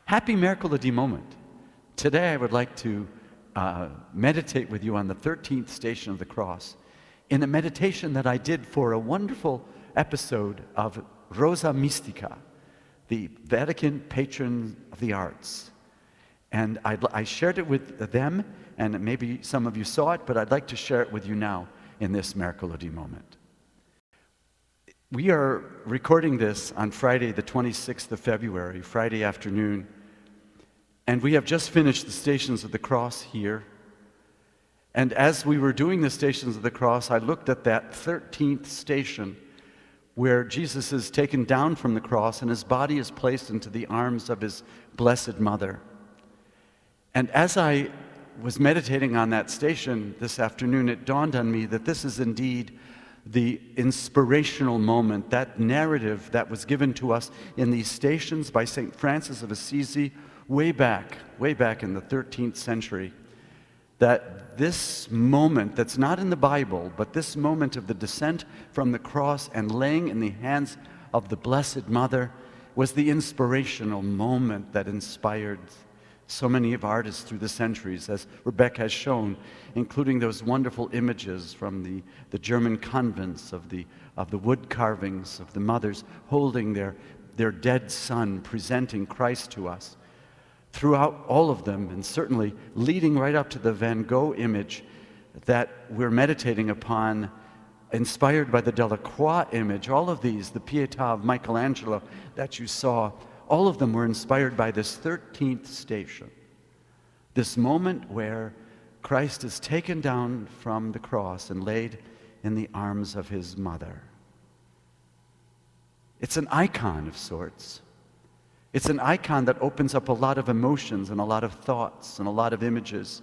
Happy Mercoledi Moment. Today I would like to meditate with you on the 13th station of the cross in a meditation that I did for a wonderful episode of Rosa Mystica, the Vatican patron of the arts. And I shared it with them, and maybe some of you saw it, but I'd like to share it with you now in this Mercoledi Moment. We are recording this on Friday, the 26th of February, Friday afternoon, and we have just finished the Stations of the Cross here. And as we were doing the Stations of the Cross, I looked at that 13th station where Jesus is taken down from the cross and his body is placed into the arms of his Blessed Mother. And as I was meditating on that station this afternoon, it dawned on me that this is indeed the inspirational moment, that narrative that was given to us in these stations by St. Francis of Assisi way back in the 13th century, that this moment that's not in the Bible, but this moment of the descent from the cross and laying in the hands of the Blessed Mother was the inspirational moment that inspired so many of artists through the centuries, as Rebecca has shown, including those wonderful images from the German convents of the wood carvings of the mothers holding their dead son, presenting Christ to us. Throughout all of them, and certainly leading right up to the Van Gogh image that we're meditating upon, inspired by the Delacroix image, all of these, the Pietà of Michelangelo that you saw, all of them were inspired by this 13th station, this moment where Christ is taken down from the cross and laid in the arms of his mother. It's an icon of sorts. It's an icon that opens up a lot of emotions and a lot of thoughts and a lot of images.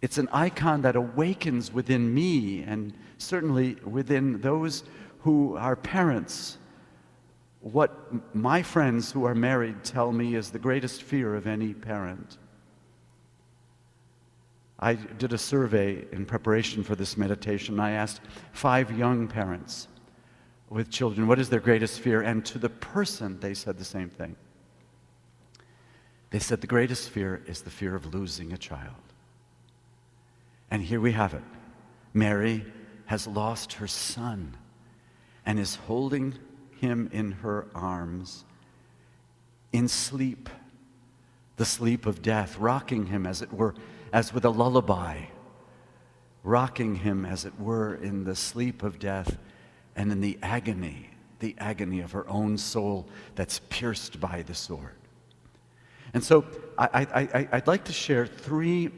It's an icon that awakens within me and certainly within those who are parents what my friends who are married tell me is the greatest fear of any parent. I did a survey in preparation for this meditation. I asked 5 young parents with children, what is their greatest fear? And to the person, they said the same thing. They said the greatest fear is the fear of losing a child. And here we have it. Mary has lost her son and is holding him in her arms in sleep, the sleep of death, rocking him as it were, as with a lullaby, rocking him as it were in the sleep of death and in the agony of her own soul that's pierced by the sword. And so I'd like to share 3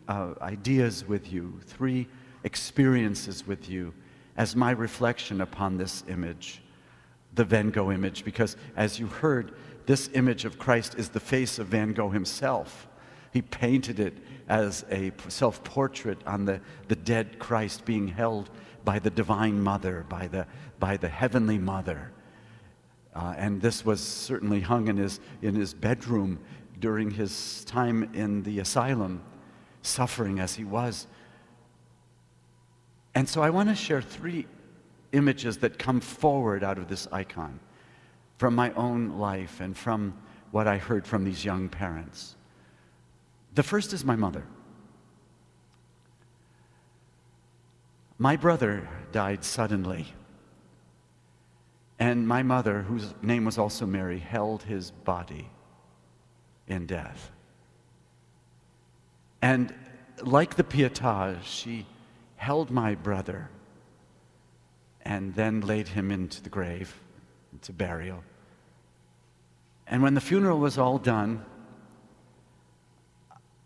ideas with you, 3 experiences with you as my reflection upon this image, the Van Gogh image, because as you heard, this image of Christ is the face of Van Gogh himself. He painted it as a self-portrait on the dead Christ being held by the Divine Mother, by the Heavenly Mother. And this was certainly hung in his bedroom during his time in the asylum, suffering as he was. And so I want to share 3 images that come forward out of this icon from my own life and from what I heard from these young parents. The first is my mother. My brother died suddenly, and my mother, whose name was also Mary, held his body in death. And like the Pietà, she held my brother and then laid him into the grave, into burial. And when the funeral was all done,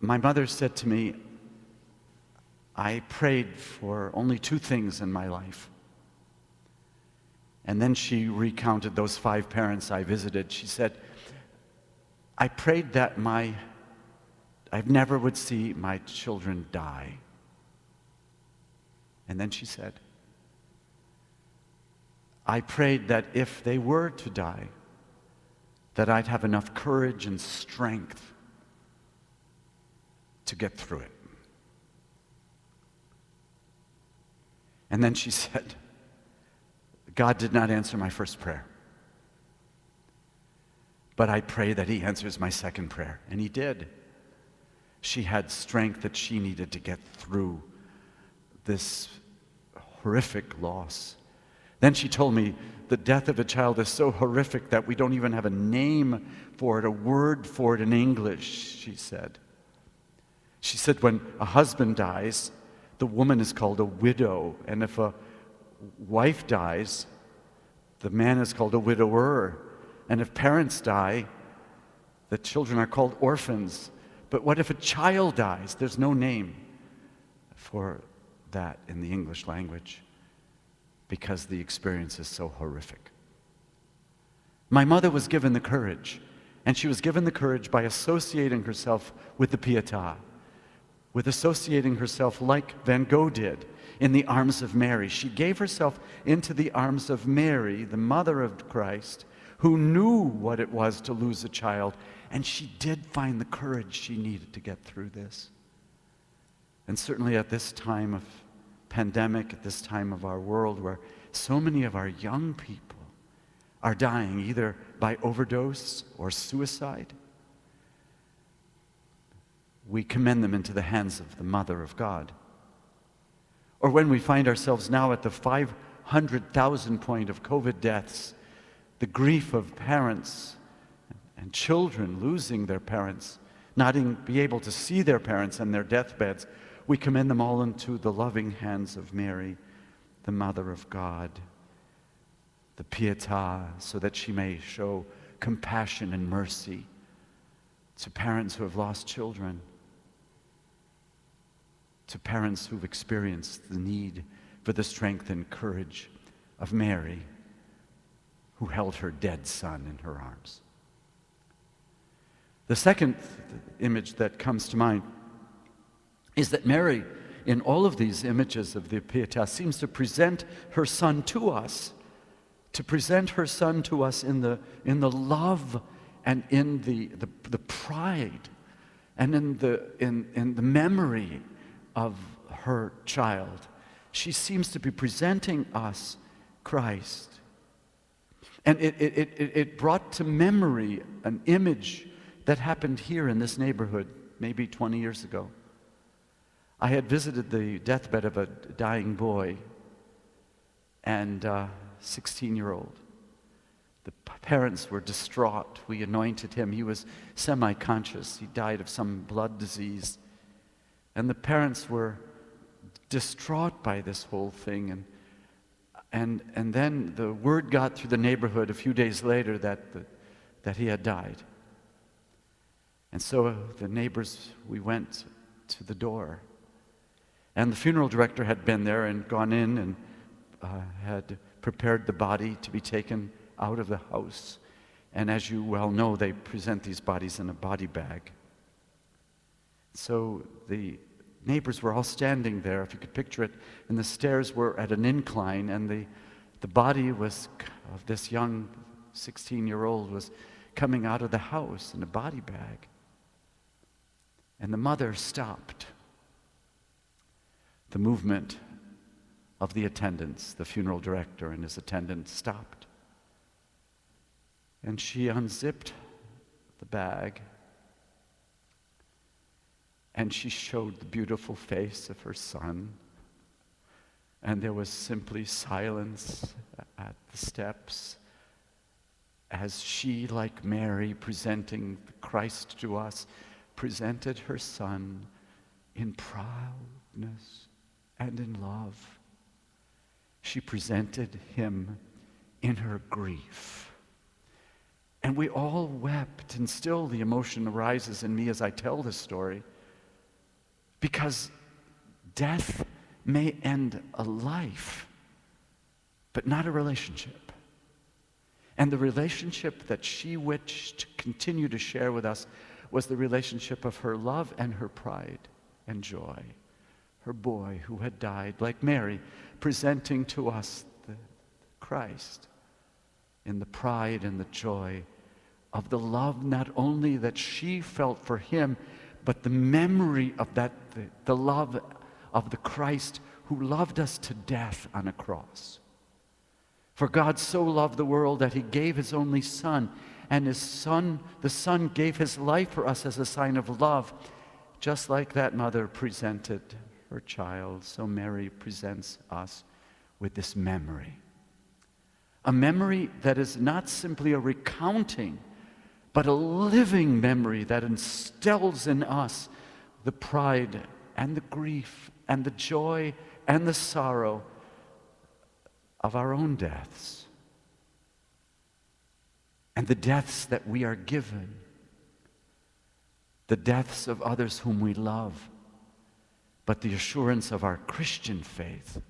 my mother said to me, I prayed for only 2 things in my life. And then she recounted those 5 parents I visited. She said, I prayed that I never would see my children die. And then she said, I prayed that if they were to die, that I'd have enough courage and strength to get through it. And then she said, God did not answer my first prayer. But I pray that he answers my second prayer. And he did. She had strength that she needed to get through this horrific loss. Then she told me the death of a child is so horrific that we don't even have a name for it, a word for it in English, she said. She said when a husband dies, the woman is called a widow. And if a wife dies, the man is called a widower. And if parents die, the children are called orphans. But what if a child dies? There's no name for that in the English language because the experience is so horrific. My mother was given the courage, and she was given the courage by associating herself with the Pietà, with associating herself like Van Gogh did in the arms of Mary. She gave herself into the arms of Mary, the mother of Christ, who knew what it was to lose a child, and she did find the courage she needed to get through this. And certainly at this time of pandemic, at this time of our world where so many of our young people are dying either by overdose or suicide, we commend them into the hands of the Mother of God. Or when we find ourselves now at the 500,000 point of COVID deaths, the grief of parents and children losing their parents, not be able to see their parents on their deathbeds, we commend them all into the loving hands of Mary, the Mother of God, the Pietà, so that she may show compassion and mercy to parents who have lost children, to parents who've experienced the need for the strength and courage of Mary, who held her dead son in her arms. The second image that comes to mind is that Mary, in all of these images of the Pietà, seems to present her son to us, to present her son to us in the love and in the pride and in the memory of her child. She seems to be presenting us Christ. And it brought to memory an image that happened here in this neighborhood maybe 20 years ago. I had visited the deathbed of a dying boy and 16-year-old. The parents were distraught. We anointed him. He was semi-conscious. He died of some blood disease. And the parents were distraught by this whole thing. And then the word got through the neighborhood a few days later that he had died. And so the neighbors, we went to the door. And the funeral director had been there and gone in and had prepared the body to be taken out of the house. And as you well know, they present these bodies in a body bag. So the neighbors were all standing there, if you could picture it, and the stairs were at an incline, and the body was of this young 16-year-old was coming out of the house in a body bag. And the mother stopped the movement of the attendants. The funeral director and his attendants stopped. And she unzipped the bag, and she showed the beautiful face of her son. And there was simply silence at the steps as she, like Mary, presenting Christ to us, presented her son in proudness and in love. She presented him in her grief. And we all wept, and still the emotion arises in me as I tell this story, because death may end a life, but not a relationship. And the relationship that she wished to continue to share with us was the relationship of her love and her pride and joy. Her boy who had died, like Mary, presenting to us the Christ in the pride and the joy of the love not only that she felt for him, but the memory of that, the love of the Christ who loved us to death on a cross. For God so loved the world that he gave his only Son, and his Son, the Son gave his life for us as a sign of love. Just like that mother presented her child, so Mary presents us with this memory. A memory that is not simply a recounting, but a living memory that instills in us the pride and the grief and the joy and the sorrow of our own deaths and the deaths that we are given, the deaths of others whom we love, but the assurance of our Christian faith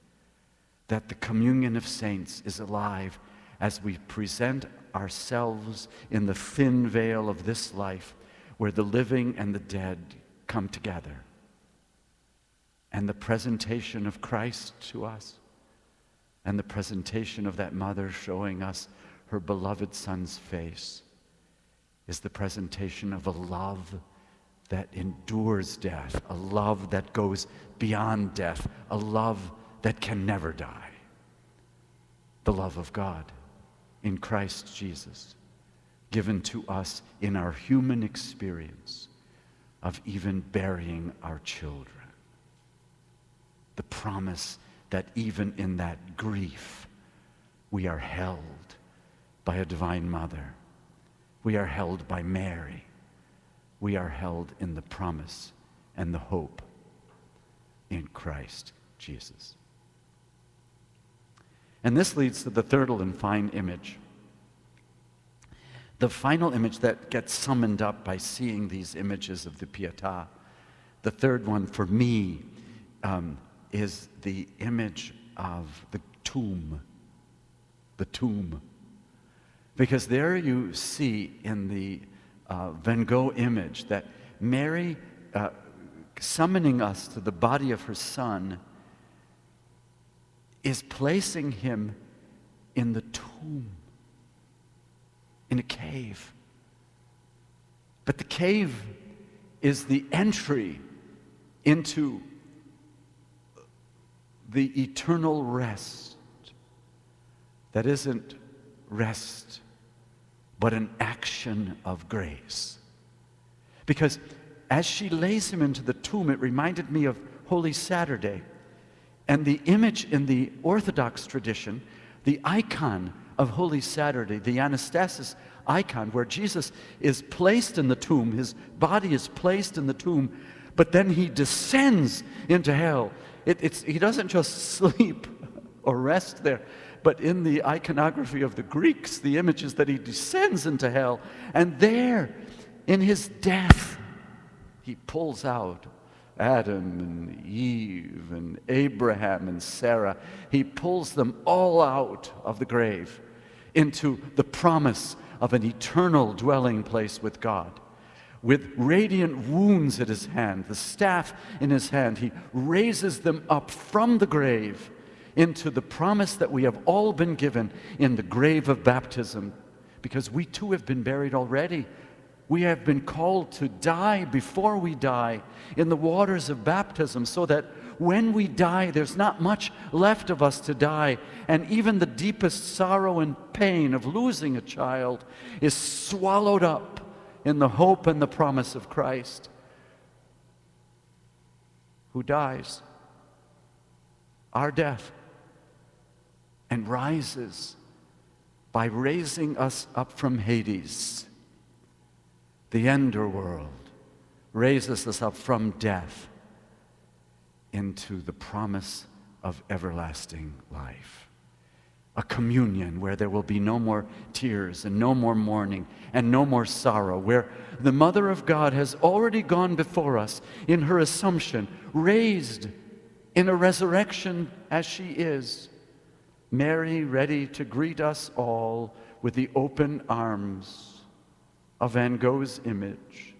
that the communion of saints is alive as we present ourselves in the thin veil of this life where the living and the dead come together. And the presentation of Christ to us and the presentation of that mother showing us her beloved Son's face is the presentation of a love that endures death, a love that goes beyond death, a love that can never die. The love of God in Christ Jesus, given to us in our human experience of even burying our children. The promise that even in that grief, we are held by a divine mother. We are held by Mary. We are held in the promise and the hope in Christ Jesus. And this leads to the third and final image. The final image that gets summoned up by seeing these images of the Pietà. The third one for me is the image of the tomb. The tomb. Because there you see in the Van Gogh image that Mary, summoning us to the body of her Son, is placing him in the tomb, in a cave. But the cave is the entry into the eternal rest that isn't rest, but an action of grace. Because as she lays him into the tomb, it reminded me of Holy Saturday. And the image in the Orthodox tradition, the icon of Holy Saturday, the Anastasis icon, where Jesus is placed in the tomb, his body is placed in the tomb, but then he descends into hell. He doesn't just sleep or rest there, but in the iconography of the Greeks, the image is that he descends into hell, and there, in his death, he pulls out Adam and Eve and Abraham and Sarah. He pulls them all out of the grave into the promise of an eternal dwelling place with God. With radiant wounds at his hand, the staff in his hand, he raises them up from the grave into the promise that we have all been given in the grave of baptism, because we too have been buried already. We have been called to die before we die in the waters of baptism, so that when we die, there's not much left of us to die. And even the deepest sorrow and pain of losing a child is swallowed up in the hope and the promise of Christ, who dies our death and rises by raising us up from Hades, the underworld, raises us up from death into the promise of everlasting life. A communion where there will be no more tears and no more mourning and no more sorrow, where the Mother of God has already gone before us in her Assumption, raised in a resurrection as she is. Mary ready to greet us all with the open arms of Van Gogh's image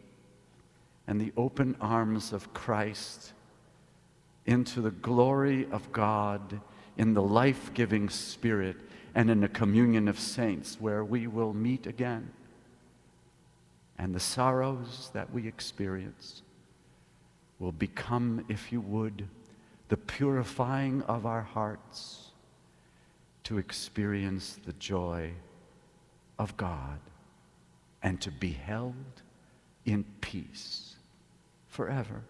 and the open arms of Christ into the glory of God in the life-giving Spirit and in a communion of saints where we will meet again. And the sorrows that we experience will become, if you would, the purifying of our hearts to experience the joy of God and to be held in peace forever.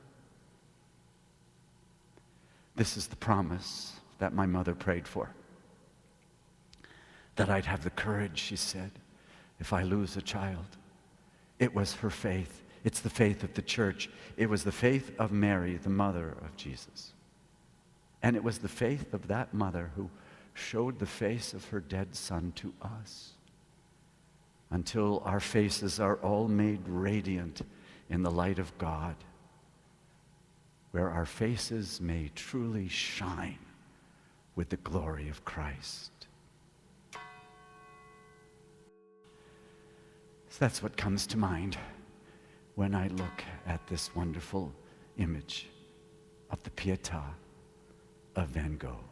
This is the promise that my mother prayed for. That I'd have the courage, she said, if I lose a child. It was her faith. It's the faith of the church. It was the faith of Mary, the mother of Jesus. And it was the faith of that mother who showed the face of her dead son to us, until our faces are all made radiant in the light of God, where our faces may truly shine with the glory of Christ. So that's what comes to mind when I look at this wonderful image of the Pietà of Van Gogh.